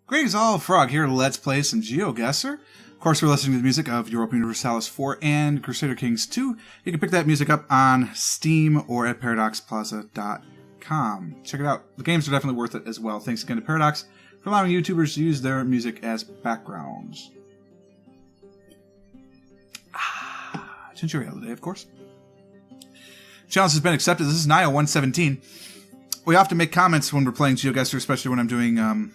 Greetings all, Frog here, Let's Play some GeoGuessr. Of course, we're listening to the music of Europa Universalis 4 and Crusader Kings 2. You can pick that music up on Steam or at ParadoxPlaza.com. Check it out. The games are definitely worth it as well. Thanks again to Paradox for allowing YouTubers to use their music as backgrounds. Ginger ale today, of course. Challenge has been accepted. This is Nio 117. We often make comments when we're playing GeoGuessr, especially when I'm doing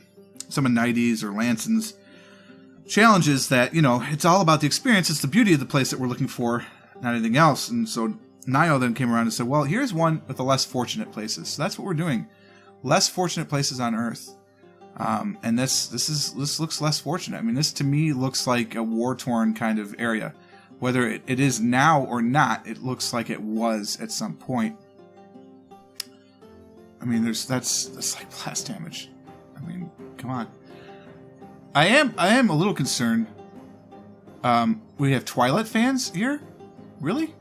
some of Nighties or Lanson's challenges that, you know, it's all about the experience. It's the beauty of the place that we're looking for, not anything else. And so Nio then came around and said, well, here's one with the less fortunate places. So that's what we're doing. Less fortunate places on Earth. And this looks less fortunate. I mean, this to me looks like a war-torn kind of area. Whether it is now or not, it looks like it was at some point. I mean, that's like blast damage. I mean, come on. I am a little concerned. We have Twilight fans here? Really?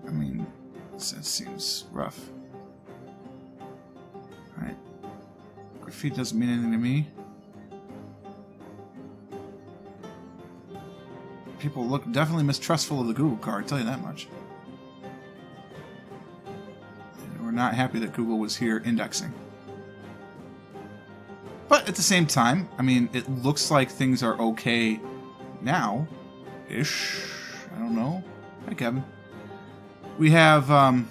I mean, that seems rough. Alright. Graffiti doesn't mean anything to me. People look definitely mistrustful of the Google card, I'll tell you that much. We're not happy that Google was here indexing. But at the same time, I mean, it looks like things are okay now-ish. I don't know. Hi, Kevin. We have, you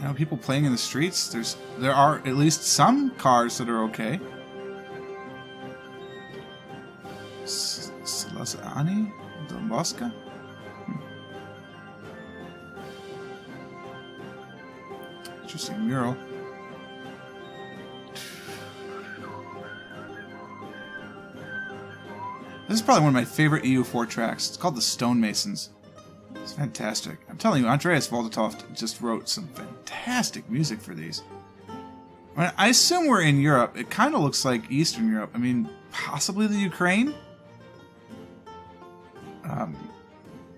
know, people playing in the streets. There are at least some cars that are okay. Salazani? Don Bosca? Interesting mural. This is probably one of my favorite EU4 tracks. It's called The Stonemasons. It's fantastic. I'm telling you, Andreas Voldetoft just wrote some fantastic music for these. I assume we're in Europe. It kind of looks like Eastern Europe. I mean, possibly the Ukraine?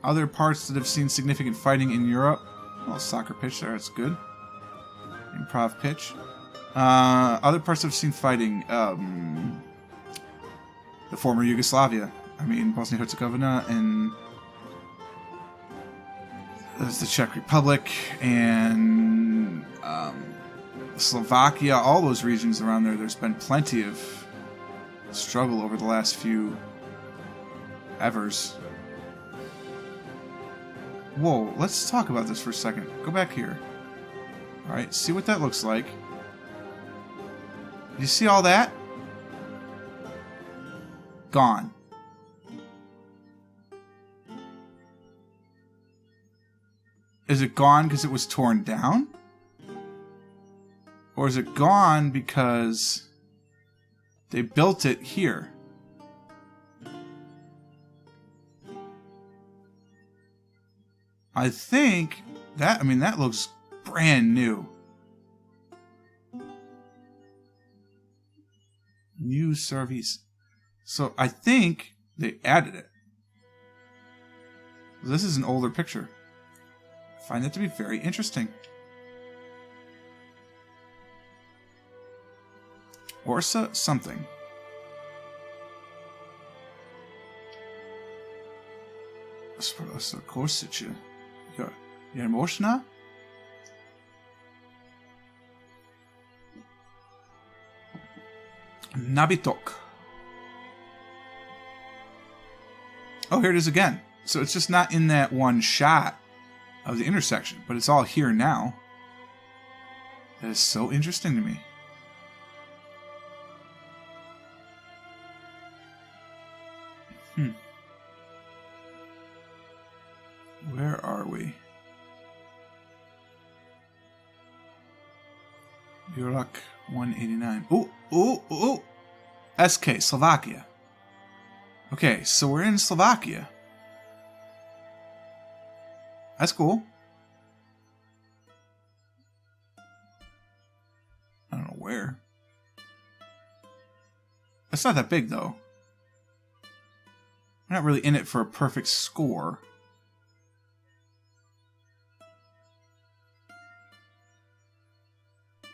Other parts that have seen significant fighting in Europe. Oh, soccer pitch there, that's good. Improv pitch. Other parts that have seen fighting. The former Yugoslavia. I mean, Bosnia-Herzegovina and there's the Czech Republic and Slovakia. All those regions around there, there's been plenty of struggle over the last few evers. Whoa, let's talk about this for a second. Go back here. Alright, see what that looks like. You see all that? Gone. Is it gone because it was torn down? Or is it gone because they built it here? I think that, I mean, that looks brand new. New service. So I think they added it. This is an older picture. I find that to be very interesting. Orsa something. Korsice. Yermoshna? Nabitok. Oh, here it is again. So it's just not in that one shot of the intersection, but it's all here now. That is so interesting to me. Where are we? Jurok 189. Ooh, ooh, ooh! SK, Slovakia. Okay, so we're in Slovakia. That's cool. I don't know where. It's not that big, though. We're not really in it for a perfect score.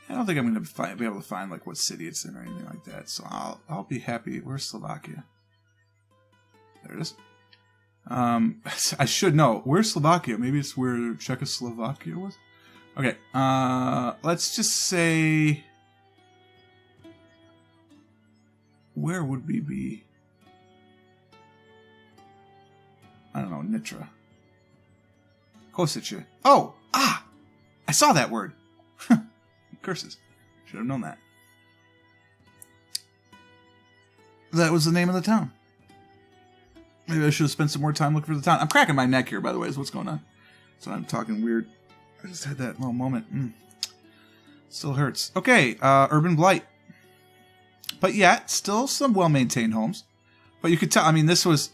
I don't think I'm going to be able to find like what city it's in or anything like that. So I'll be happy. Where's Slovakia? There it is. I should know. Where's Slovakia? Maybe it's where Czechoslovakia was? Okay. Let's just say... Where would we be? I don't know. Nitra. Kosice. Oh! Ah! I saw that word. Curses. Should have known that. That was the name of the town. Maybe I should have spent some more time looking for the town. I'm cracking my neck here, by the way, is what's going on. So I'm talking weird. I just had that little moment. Still hurts. Okay, urban blight. But yet, still some well-maintained homes. But you could tell, I mean, this is,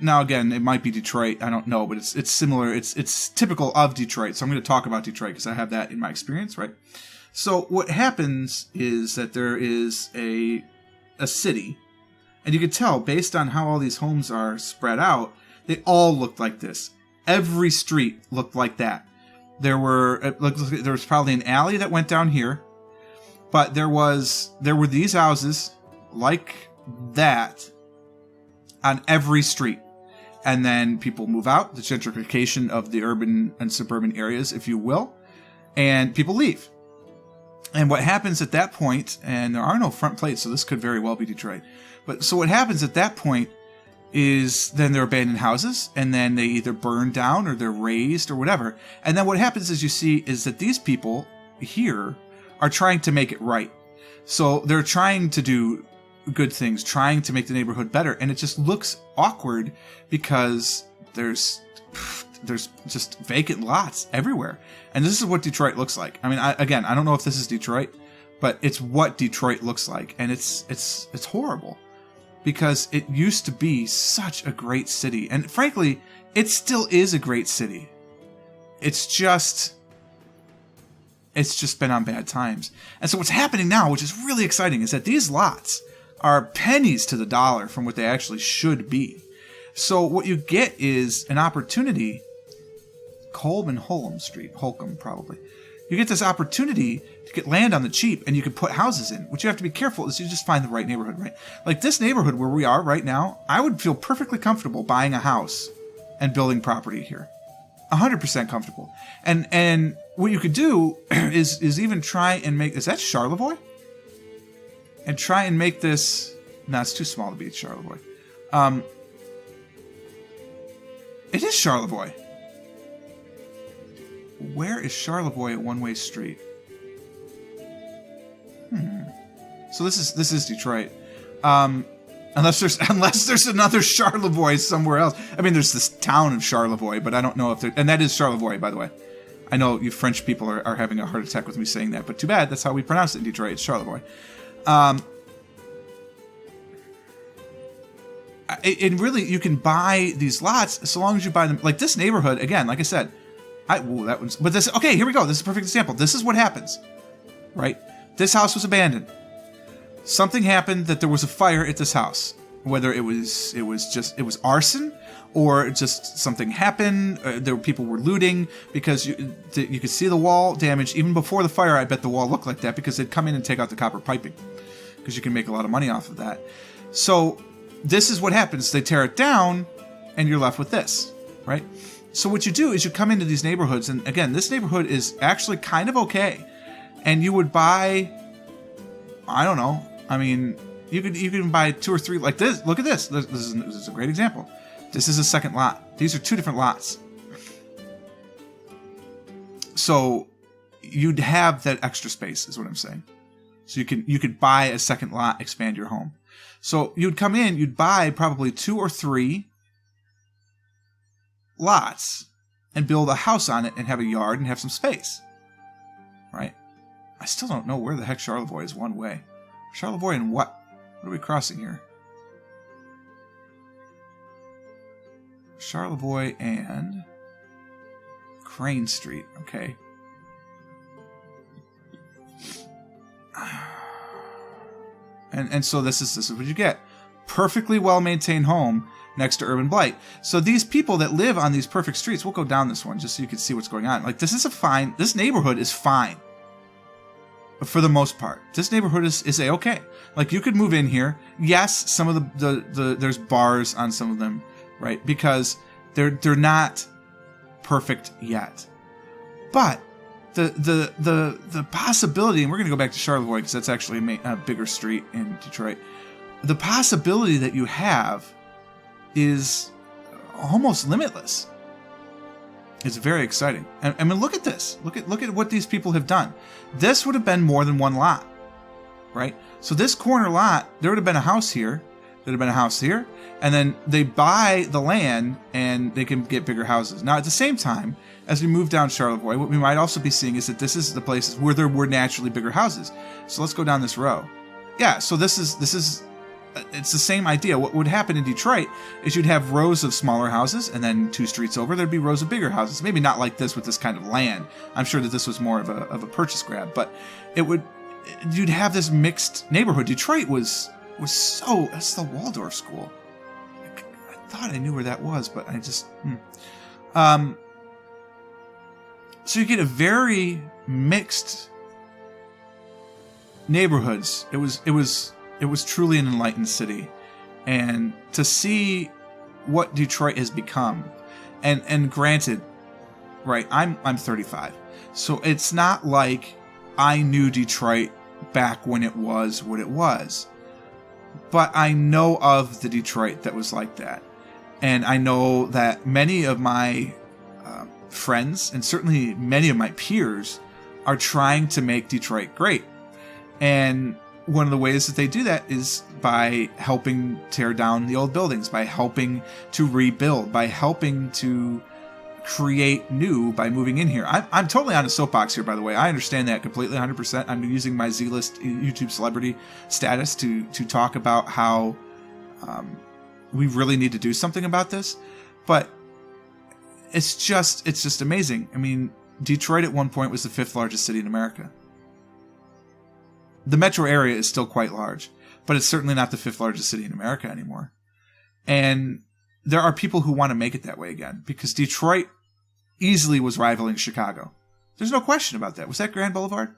now again, it might be Detroit, I don't know, but it's similar, it's typical of Detroit. So I'm going to talk about Detroit because I have that in my experience, right? So what happens is that there is a city, and you can tell based on how all these homes are spread out, they all looked like this. Every street looked like that. There was probably an alley that went down here, but there were these houses like that on every street. And then people move out, the gentrification of the urban and suburban areas, if you will, and people leave. And what happens at that point, and there are no front plates, so this could very well be Detroit. But so what happens at that point is then they're abandoned houses, and then they either burn down or they're razed or whatever. And then what happens, as you see, is that these people here are trying to make it right. So they're trying to do good things, trying to make the neighborhood better, and it just looks awkward because there's just vacant lots everywhere. And this is what Detroit looks like. I mean, I don't know if this is Detroit, but it's what Detroit looks like, and it's horrible because it used to be such a great city, and frankly, it still is a great city. It's just been on bad times. And so what's happening now, which is really exciting, is that these lots are pennies to the dollar from what they actually should be. So what you get is an opportunity, Holcomb probably. You get this opportunity to get land on the cheap, and you can put houses in. What you have to be careful is you just find the right neighborhood, right? Like this neighborhood where we are right now, I would feel perfectly comfortable buying a house and building property here. 100% comfortable. And what you could do is even try and make... Is that Charlevoix? And try and make this... No, it's too small to be Charlevoix. It is Charlevoix. Where is Charlevoix a one-way street? So this is Detroit. Unless there's another Charlevoix somewhere else. I mean, there's this town of Charlevoix, but I don't know if there... And that is Charlevoix, by the way. I know you French people are having a heart attack with me saying that, but too bad. That's how we pronounce it in Detroit. It's Charlevoix. And really, you can buy these lots so long as you buy them. Like this neighborhood, again, like I said, okay, here we go. This is a perfect example. This is what happens, right? This house was abandoned. Something happened that there was a fire at this house. Whether it was arson or just something happened. People were looting because you could see the wall damage even before the fire. I bet the wall looked like that because they'd come in and take out the copper piping because you can make a lot of money off of that. So this is what happens. They tear it down and you're left with this, right? So what you do is you come into these neighborhoods, and again, this neighborhood is actually kind of okay. And you would buy, I don't know, I mean, you can buy 2 or 3 like this. Look at this. This is a great example. This is a second lot. These are 2 different lots. So you'd have that extra space, is what I'm saying. So you could buy a second lot, expand your home. So you'd come in, you'd buy probably 2 or 3 lots and build a house on it and have a yard and have some space. Right? I still don't know where the heck Charlevoix is one way. Charlevoix and what? What are we crossing here? Charlevoix and Crane Street. Okay. And so this is what you get. Perfectly well-maintained home next to urban blight. So these people that live on these perfect streets, we'll go down this one just so you can see what's going on. Like this neighborhood is fine. for the most part. This neighborhood is A-okay. Like, you could move in here. Yes, some of the there's bars on some of them, right? Because they're not perfect yet. But the possibility, and we're going to go back to Charlevoix because that's actually a bigger street in Detroit. The possibility that you have is almost limitless. It's very exciting. And I mean, look at this. Look at what these people have done. This would have been more than one lot, right? So this corner lot, there would have been a house here. There would have been a house here. And then they buy the land and they can get bigger houses. Now, at the same time, as we move down Charlevoix, what we might also be seeing is that this is the places where there were naturally bigger houses. So let's go down this row. Yeah, so this is it's the same idea. What would happen in Detroit is you'd have rows of smaller houses, and then 2 streets over, there'd be rows of bigger houses. Maybe not like this with this kind of land. I'm sure that this was more of a purchase grab, but you'd have this mixed neighborhood. Detroit was so, that's the Waldorf school. I thought I knew where that was, but I just, so you get a very mixed neighborhoods. It was truly an enlightened city, and to see what Detroit has become, and granted, right, I'm 35, so it's not like I knew Detroit back when it was what it was, but I know of the Detroit that was like that, and I know that many of my friends, and certainly many of my peers, are trying to make Detroit great, and one of the ways that they do that is by helping tear down the old buildings, by helping to rebuild, by helping to create new by moving in here. I'm totally on a soapbox here, by the way. I understand that completely, 100%. I'm using my Z-list YouTube celebrity status to talk about how we really need to do something about this. But it's just amazing. I mean, Detroit at one point was the 5th largest city in America. The metro area is still quite large, but it's certainly not the 5th largest city in America anymore. And there are people who want to make it that way again, because Detroit easily was rivaling Chicago. There's no question about that. Was that Grand Boulevard?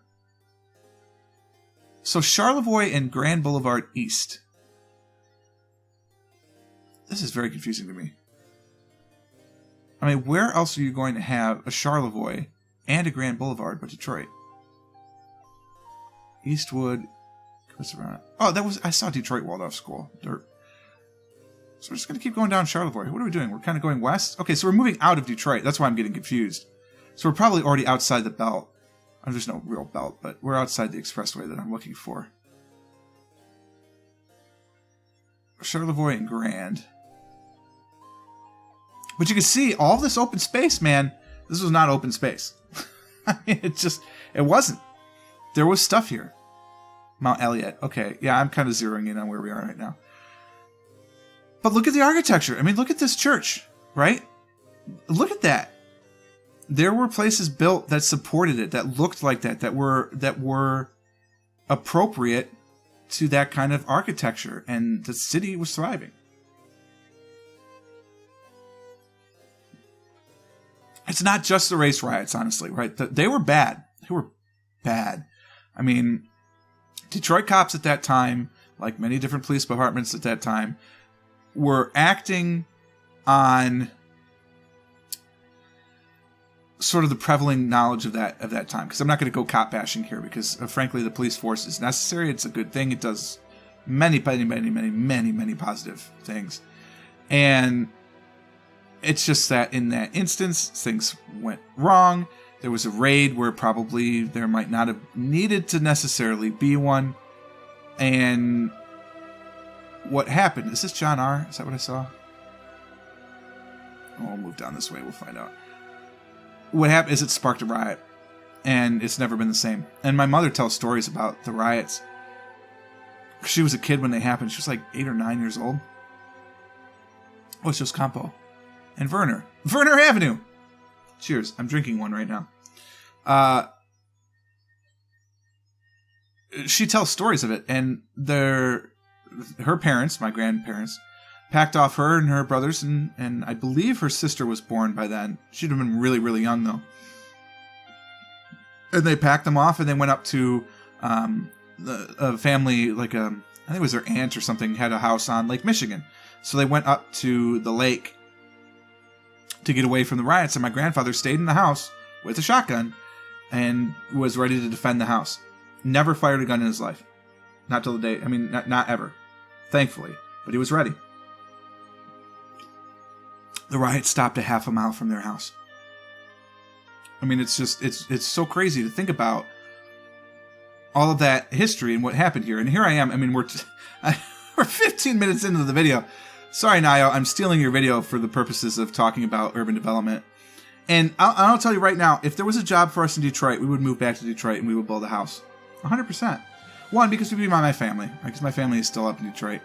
So Charlevoix and Grand Boulevard East. This is very confusing to me. I mean, where else are you going to have a Charlevoix and a Grand Boulevard but Detroit? Eastwood. Oh, I saw Detroit Waldorf School. Dirt. So we're just going to keep going down Charlevoix. What are we doing? We're kind of going west? Okay, so we're moving out of Detroit. That's why I'm getting confused. So we're probably already outside the belt. There's no real belt, but we're outside the expressway that I'm looking for. Charlevoix and Grand. But you can see all this open space, man. This was not open space. I mean, it wasn't. There was stuff here. Mount Elliott. Okay, yeah, I'm kind of zeroing in on where we are right now. But look at the architecture. I mean, look at this church, right? Look at that. There were places built that supported it, that looked like that were appropriate to that kind of architecture, and the city was thriving. It's not just the race riots, honestly, right? They were bad. They were bad. I mean, Detroit cops at that time, like many different police departments at that time, were acting on sort of the prevailing knowledge of that time. Because I'm not going to go cop bashing here, because frankly, the police force is necessary. It's a good thing. It does many positive things. And it's just that in that instance, things went wrong. There was a raid where probably there might not have needed to necessarily be one. And what happened? Is this John R? Is that what I saw? Oh, we'll move down this way. We'll find out. What happened is it sparked a riot. And it's never been the same. And my mother tells stories about the riots. She was a kid when they happened. She was like 8 or 9 years old. Oh, it's just Campo. And Werner. Werner Avenue! Cheers. I'm drinking one right now. She tells stories of it, and her parents, my grandparents, packed off her and her brothers, and I believe her sister was born by then. She'd have been really, really young, though. And they packed them off, and they went up to A family, like I think it was their aunt or something, had a house on Lake Michigan. So they went up to the lake to get away from the riots, and my grandfather stayed in the house with a shotgun and was ready to defend the house. Never fired a gun in his life. Not till the day, I mean, not ever. Thankfully. But he was ready. The riot stopped a half a mile from their house. I mean, it's just, it's so crazy to think about all of that history and what happened here. And here I am. I mean, we're 15 minutes into the video. Sorry, Nayo, I'm stealing your video for the purposes of talking about urban development. And I'll tell you right now, if there was a job for us in Detroit, we would move back to Detroit and we would build a house. 100%. One, because we'd be by my family, because my family is still up in Detroit.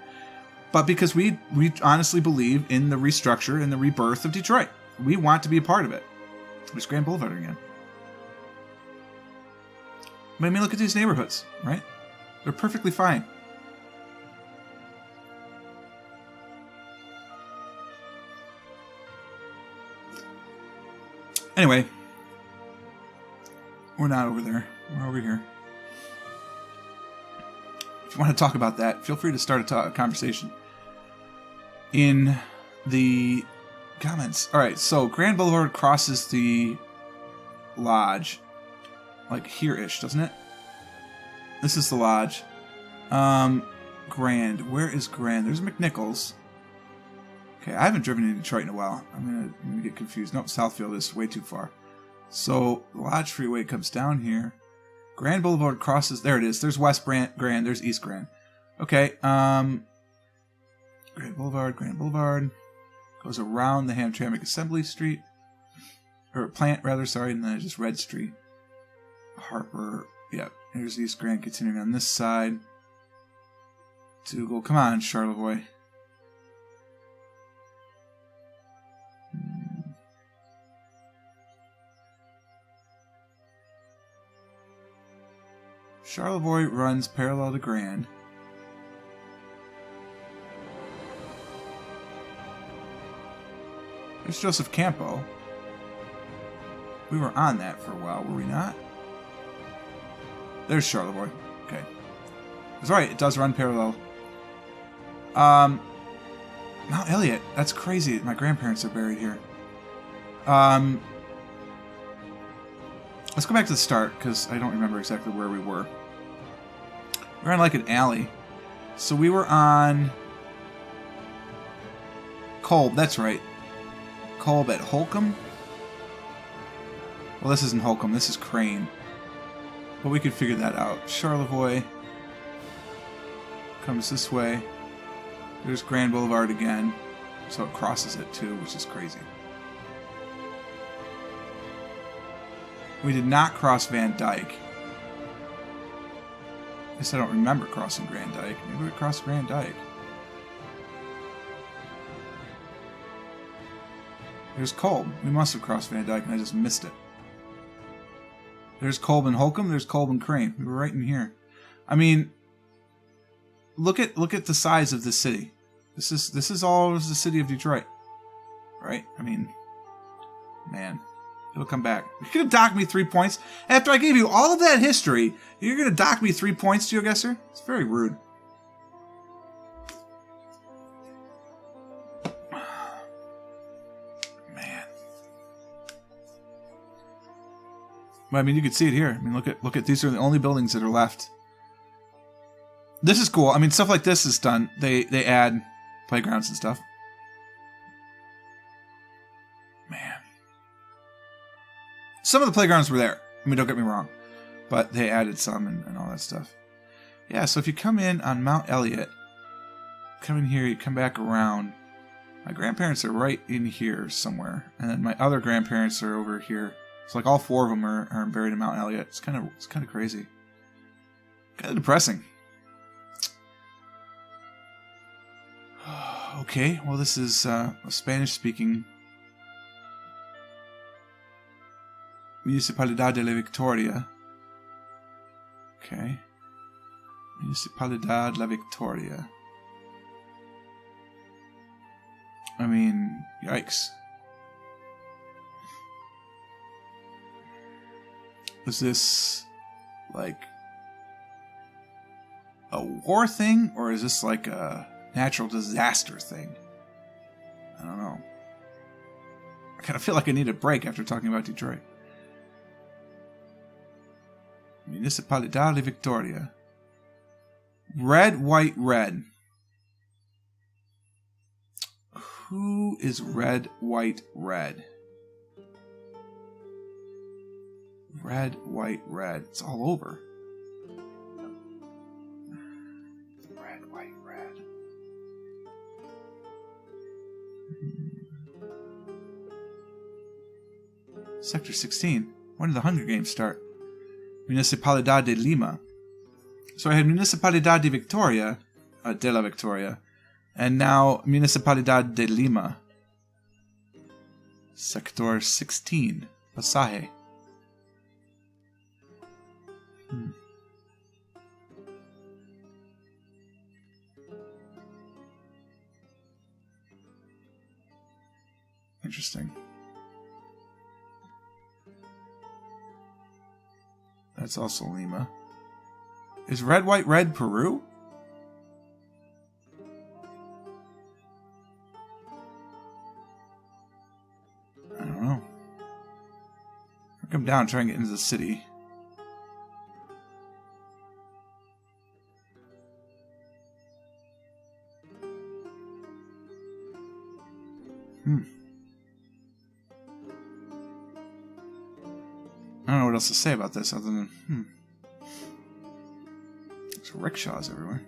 But because we honestly believe in the restructure and the rebirth of Detroit. We want to be a part of it. There's Grand Boulevard again. But I mean, look at these neighborhoods, right? They're perfectly fine. Anyway, we're not over there. We're over here. If you want to talk about that, feel free to start a conversation in the comments. All right, so Grand Boulevard crosses the lodge, like here-ish, doesn't it? This is the lodge. Grand. Where is Grand? There's McNichols. Okay, I haven't driven in Detroit in a while. I'm gonna get confused. Nope, Southfield is way too far. So the Lodge Freeway comes down here. Grand Boulevard crosses. There it is. There's West Grand. There's East Grand. Okay. Grand Boulevard goes around the Hamtramck Assembly Street, or plant rather. Sorry, and then just Red Street. Harper. Yep. Here's East Grand continuing on this side. Dougal. Come on, Charlevoix. Charlevoix runs parallel to Grand. There's Joseph Campo. We were on that for a while, were we not? There's Charlevoix. Okay. That's right, it does run parallel. Mount Elliott. That's crazy. My grandparents are buried here. Let's go back to the start, because I don't remember exactly where we were. We were on like an alley. So we were on Kolb, that's right. Kolb at Holcomb? Well, this isn't Holcomb, this is Crane. But we could figure that out. Charlevoix comes this way. There's Grand Boulevard again. So it crosses it too, which is crazy. We did not cross Van Dyke. I guess I don't remember crossing Grand Dyke. Maybe we crossed Grand Dyke. There's Kolb. We must have crossed Van Dyke and I just missed it. There's Kolb and Holcomb. There's Kolb and Crane. We were right in here. I mean, look at the size of this city. This is all the city of Detroit, right? I mean, man. It'll come back. You're going to dock me 3 points? After I gave you all of that history, you're going to dock me 3 points, GeoGuessr? It's very rude. Man. Well, I mean, you can see it here. I mean, look at these are the only buildings that are left. This is cool. I mean, stuff like this is done. They add playgrounds and stuff. Man. Some of the playgrounds were there. I mean, don't get me wrong. But they added some and all that stuff. Yeah, so if you come in on Mount Elliott, come in here, you come back around. My grandparents are right in here somewhere. And then my other grandparents are over here. So like all four of them are buried in Mount Elliott. It's kind of crazy. Kind of depressing. Okay, well this is a Spanish-speaking Municipalidad de la Victoria. Okay. Municipalidad la Victoria. I mean, yikes. Is this like a war thing, or is this like a natural disaster thing? I don't know. I kind of feel like I need a break after talking about Detroit. Municipalidad de Victoria. Red, white, red. Who is red, white, red? Red, white, red. It's all over. Red, white, red. Sector 16. When did the Hunger Games start? Municipalidad de Lima. So I had Municipalidad de la Victoria, and now Municipalidad de Lima. Sector 16. Pasaje. Interesting. That's also Lima. Is red, white, red Peru? I don't know. I'll come down and try and get into the city. I don't know what else to say about this other than, There's rickshaws everywhere.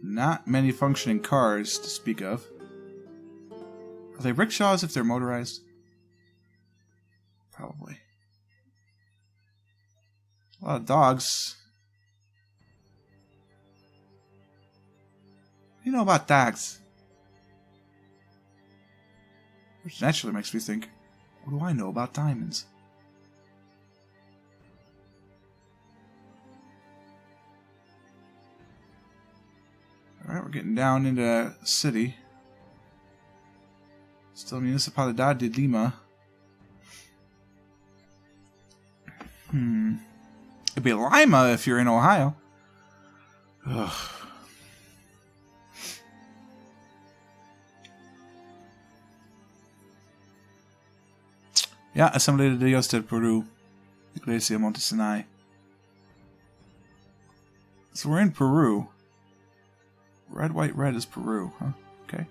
Not many functioning cars to speak of. Are they rickshaws if they're motorized? Probably. A lot of dogs. What do you know about dogs? Which naturally makes me think, what do I know about diamonds? Alright, we're getting down into the city. Still Municipalidad de Lima. It'd be Lima if you're in Ohio. Ugh. Yeah, Asamblea de Dios del Perú. Iglesia Monte Sinai. So we're in Peru. Red, white, red is Peru, huh? Okay.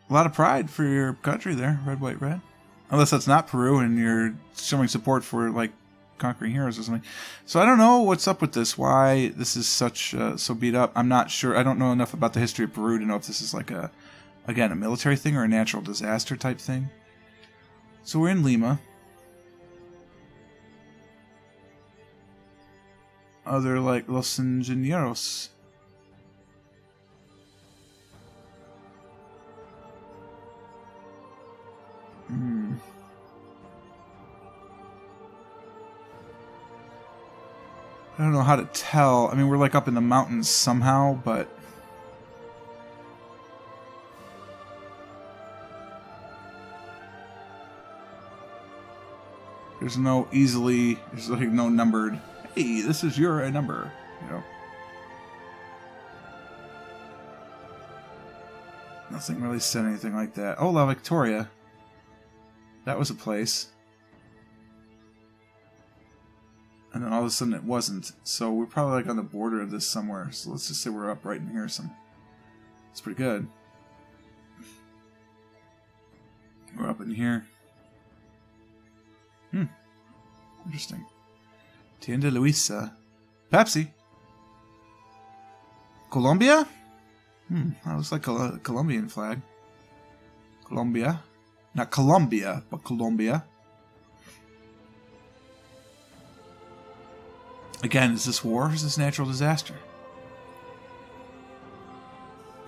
A lot of pride for your country there, red, white, red. Unless that's not Peru and you're showing support for, like, conquering heroes or something. So I don't know what's up with this, why this is such, so beat up. I'm not sure. I don't know enough about the history of Peru to know if this is like again, a military thing or a natural disaster type thing. So we're in Lima. Other like Los Ingenieros. I don't know how to tell. I mean, we're like up in the mountains somehow, but there's no no numbered, hey, this is your number, you know. Nothing really said anything like that. Oh, La Victoria. That was a place. And then all of a sudden it wasn't. So we're probably like on the border of this somewhere. So let's just say we're up right in here. It's pretty good. We're up in here. Interesting. Tienda Luisa. Pepsi. Colombia? That looks like a Colombian flag. Colombia. Not Colombia, but Colombia. Again, is this war or is this natural disaster?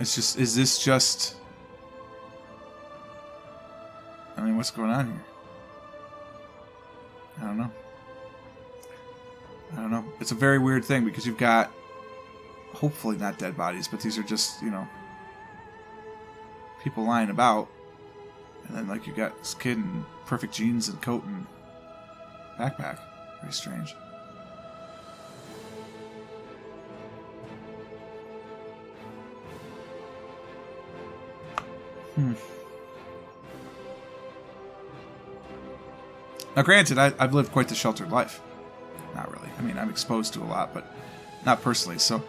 Is this just... I mean, what's going on here? I don't know. It's a very weird thing because you've got, hopefully not dead bodies, but these are just, you know, people lying about. And then, like, you got this kid in perfect jeans and coat and backpack. Very strange. Now, granted, I've lived quite the sheltered life. Not really. I mean, I'm exposed to a lot, but not personally. So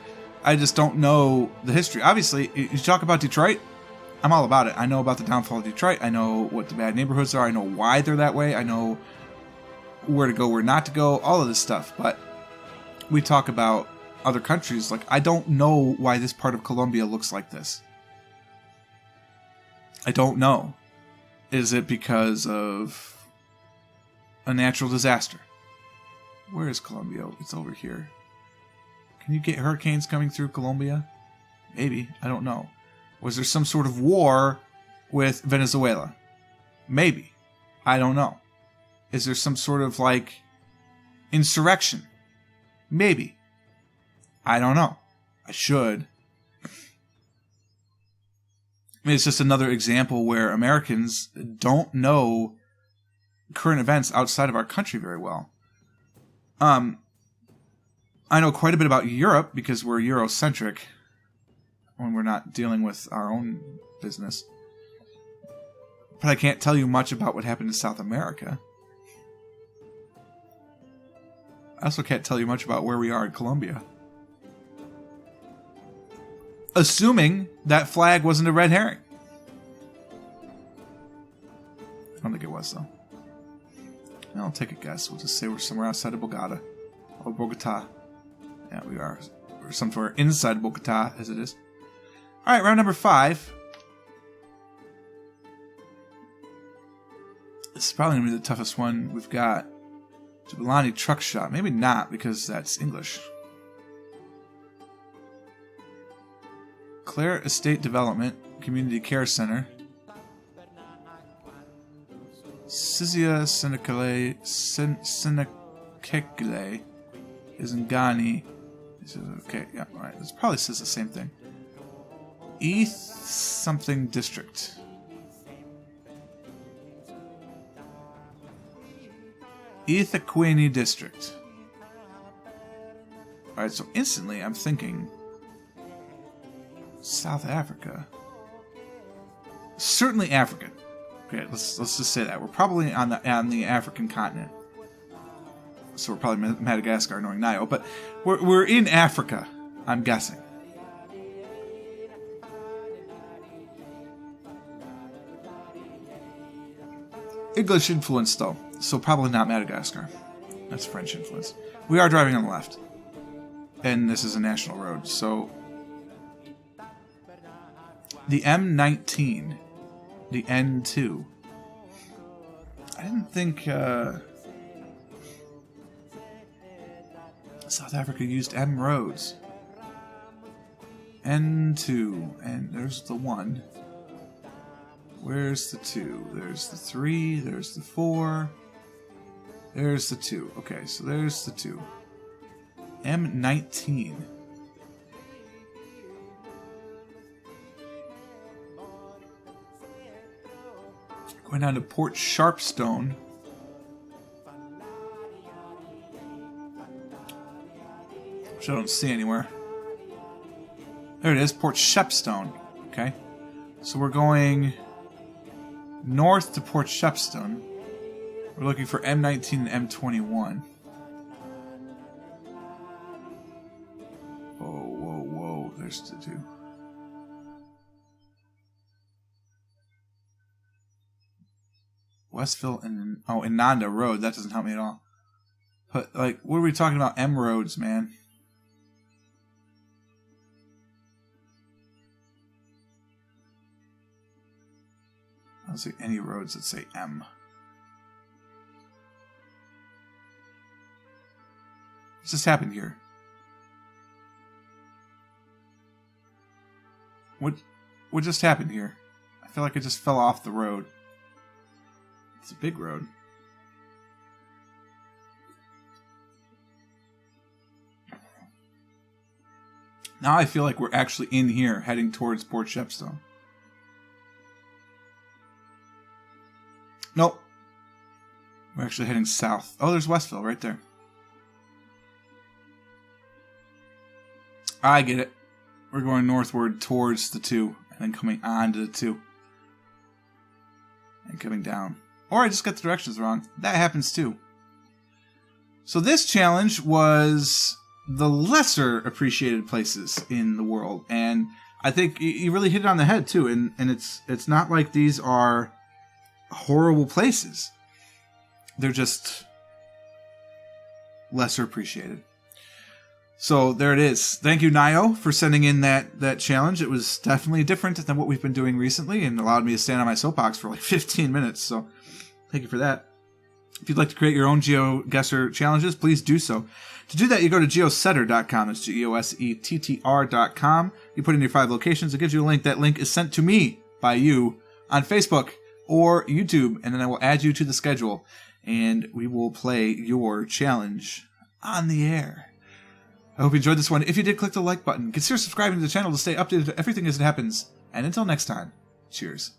I just don't know the history. Obviously, you talk about Detroit, I'm all about it. I know about the downfall of Detroit. I know what the bad neighborhoods are. I know why they're that way. I know where to go, where not to go, all of this stuff. But we talk about other countries. Like, I don't know why this part of Colombia looks like this. I don't know. Is it because of a natural disaster? Where is Colombia? It's over here. Can you get hurricanes coming through Colombia? Maybe. I don't know. Was there some sort of war with Venezuela? Maybe. I don't know. Is there some sort of, like, insurrection? Maybe. I don't know. I should. I mean, it's just another example where Americans don't know current events outside of our country very well. I know quite a bit about Europe because we're Eurocentric when we're not dealing with our own business. But I can't tell you much about what happened in South America. I also can't tell you much about where we are in Colombia. Assuming that flag wasn't a red herring. I don't think it was, though. I'll take a guess. We'll just say we're somewhere outside of Bogota. Or Bogota. Yeah, we are. We're somewhere inside Bogota, as it is. Alright, round number 5. This is probably going to be the toughest one we've got. Jabalani Truck Shop. Maybe not, because that's English. Clare Estate Development Community Care Center. Sizia Senekale Izangani. Okay, yeah, alright. This probably says the same thing. East something district. Ethequini district. Alright, so instantly I'm thinking South Africa. Certainly African. Okay, let's just say that. We're probably on the African continent. So we're probably Madagascar, knowing Nio, but we're in Africa, I'm guessing. English influence, though, so probably not Madagascar. That's French influence. We are driving on the left. And this is a national road, so... The M19. The N2. I didn't think South Africa used M roads. N2. And there's the 1. Where's the 2? There's the 3. There's the 4. There's the 2. Okay, so there's the 2. M19. Going down to Port Sharpstone. Which I don't see anywhere. There it is, Port Shepstone. Okay. So we're going north to Port Shepstone. We're looking for M19 and M21. Whoa. There's the 2. Westville and Inanda Road. That doesn't help me at all. But like, what are we talking about? M roads, man. I don't see any roads that say M. What's just happened here? What just happened here? I feel like I just fell off the road. It's a big road. Now I feel like we're actually in here, heading towards Port Shepstone. Nope. We're actually heading south. Oh, there's Westville right there. I get it. We're going northward towards the 2, and then coming on to the 2. and coming down. Or I just got the directions wrong. That happens too. So this challenge was the lesser appreciated places in the world. And I think you really hit it on the head too. And it's not like these are horrible places. They're just lesser appreciated. So there it is. Thank you, Nio, for sending in that challenge. It was definitely different than what we've been doing recently and allowed me to stand on my soapbox for like 15 minutes. So thank you for that. If you'd like to create your own GeoGuessr challenges, please do so. To do that, you go to geosetter.com. That's GeoSettr.com. You put in your 5 locations. It gives you a link. That link is sent to me by you on Facebook or YouTube, and then I will add you to the schedule, and we will play your challenge on the air. I hope you enjoyed this one. If you did, click the like button. Consider subscribing to the channel to stay updated to everything as it happens. And until next time, cheers.